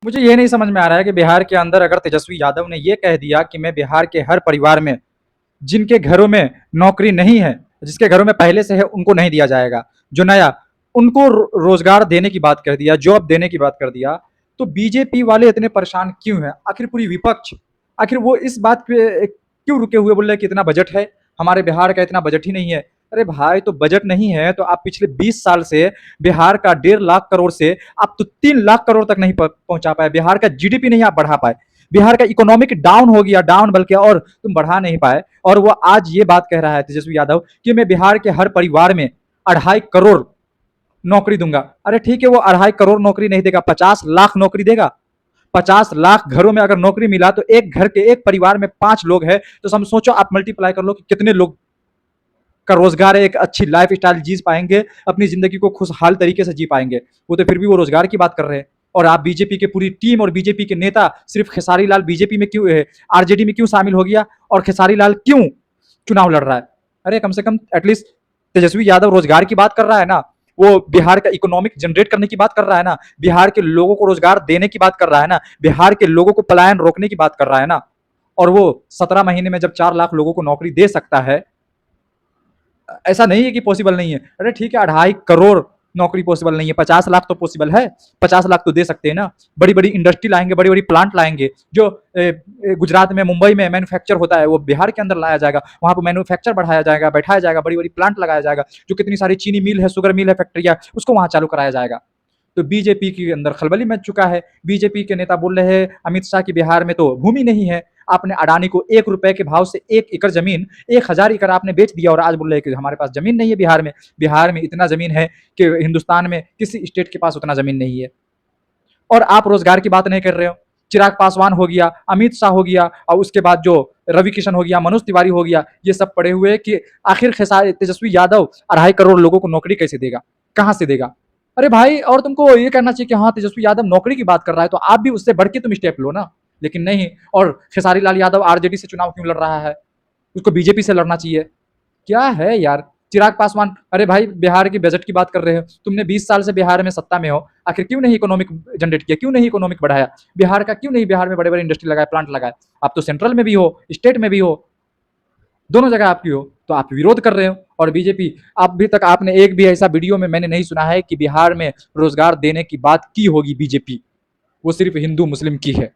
मुझे ये नहीं समझ में आ रहा है कि बिहार के अंदर अगर तेजस्वी यादव ने ये कह दिया कि मैं बिहार के हर परिवार में जिनके घरों में नौकरी नहीं है, जिसके घरों में पहले से है, उनको नहीं दिया जाएगा। जो नया उनको रोजगार देने की बात कर दिया, जॉब देने की बात कर दिया, तो बीजेपी वाले इतने परेशान क्यों हैं? आखिर पूरी विपक्ष, आखिर वो इस बात पे क्यों रुके हुए बोल रहे हैं कि इतना बजट है, हमारे बिहार का इतना बजट ही नहीं है। अरे भाई, तो बजट नहीं है तो आप पिछले 20 साल से बिहार का 1.5 लाख करोड़ से आप तो 3 लाख करोड़ तक नहीं पहुंचा पाए। बिहार का जीडीपी नहीं आप बढ़ा पाए। बिहार का इकोनॉमिक डाउन हो गया, डाउन बल्कि, और तुम बढ़ा नहीं पाए। और वो आज ये बात कह रहा है तेजस्वी यादव कि मैं बिहार के हर परिवार में 2.5 करोड़ नौकरी दूंगा। अरे ठीक है, वो 2.5 करोड़ नौकरी नहीं देगा, 50 लाख नौकरी देगा। 50 लाख घरों में अगर नौकरी मिला तो एक घर के एक परिवार में 5 लोग हैं, तो हम सोचो, आप मल्टीप्लाई कर लो कि कितने लोग का रोजगार है, एक अच्छी लाइफ स्टाइल जी पाएंगे, अपनी जिंदगी को खुशहाल तरीके से जी पाएंगे। वो तो फिर भी वो रोजगार की बात कर रहे हैं। और आप बीजेपी के पूरी टीम और बीजेपी के नेता, सिर्फ खेसारी लाल बीजेपी में क्यों है, आरजेडी में क्यों शामिल हो गया, और खेसारी लाल क्यों चुनाव लड़ रहा है? अरे कम से कम एटलीस्ट तेजस्वी यादव रोजगार की बात कर रहा है ना, वो बिहार का इकोनॉमिक जनरेट करने की बात कर रहा है ना, बिहार के लोगों को रोजगार देने की बात कर रहा है ना, बिहार के लोगों को पलायन रोकने की बात कर रहा है ना। और वो 17 महीने में जब 4 लाख लोगों को नौकरी दे सकता है, ऐसा नहीं है कि पॉसिबल नहीं है। अरे ठीक है, 2.5 करोड़ नौकरी पॉसिबल नहीं है, 50 लाख तो पॉसिबल है। 50 लाख तो दे सकते हैं ना। बड़ी बड़ी इंडस्ट्री लाएंगे, बड़ी बड़ी प्लांट लाएंगे। जो गुजरात में, मुंबई में मैन्युफैक्चर होता है, वो बिहार के अंदर लाया जाएगा। वहां पर मैन्युफैक्चर बढ़ाया जाएगा, बैठाया जाएगा, बड़ी बड़ी प्लांट लगाया जाएगा। जो कितनी सारी चीनी मिल है, शुगर मिल है, फैक्ट्रिया, उसको वहां चालू कराया जाएगा। तो बीजेपी के अंदर खलबली मच चुका है। बीजेपी के नेता बोल रहे हैं अमित शाह की बिहार में तो भूमि नहीं है। आपने अडानी को 1 रुपए के भाव से 1 एकड़ जमीन, 1,000 एकड़ आपने बेच दिया, और आज बोल रहे हैं कि हमारे पास जमीन नहीं है बिहार में। बिहार में इतना जमीन है कि हिंदुस्तान में किसी स्टेट के पास उतना जमीन नहीं है। और आप रोजगार की बात नहीं कर रहे हो। चिराग पासवान हो गया, अमित शाह हो गया, और उसके बाद जो रवि किशन हो गया, मनोज तिवारी हो गया, ये सब पड़े हुए कि आखिर तेजस्वी यादव 2.5 करोड़ लोगों को नौकरी कैसे देगा, कहां से देगा? अरे भाई, और तुमको ये कहना चाहिए कि हाँ, तेजस्वी यादव नौकरी की बात कर रहा है तो आप भी उससे बढ़ के तुम स्टेप लो ना। लेकिन नहीं। और खेसारी लाल यादव आरजेडी से चुनाव क्यों लड़ रहा है? उसको बीजेपी से लड़ना चाहिए। क्या है यार? चिराग पासवान, अरे भाई, बिहार की बजट की बात कर रहे हो, तुमने 20 साल से बिहार में सत्ता में हो, आखिर क्यों नहीं इकोनॉमिक जनरेट किया, क्यों नहीं इकोनॉमिक बढ़ाया बिहार का? क्यों नहीं बिहार में बड़े बड़े इंडस्ट्री लगाए, प्लांट लगाए? आप तो सेंट्रल में भी हो, स्टेट में भी हो, दोनों जगह आपकी हो, तो आप विरोध कर रहे हो। और बीजेपी, अभी तक आपने एक भी ऐसा वीडियो में मैंने नहीं सुना है कि बिहार में रोजगार देने की बात की होगी बीजेपी। वो सिर्फ हिंदू मुस्लिम की है।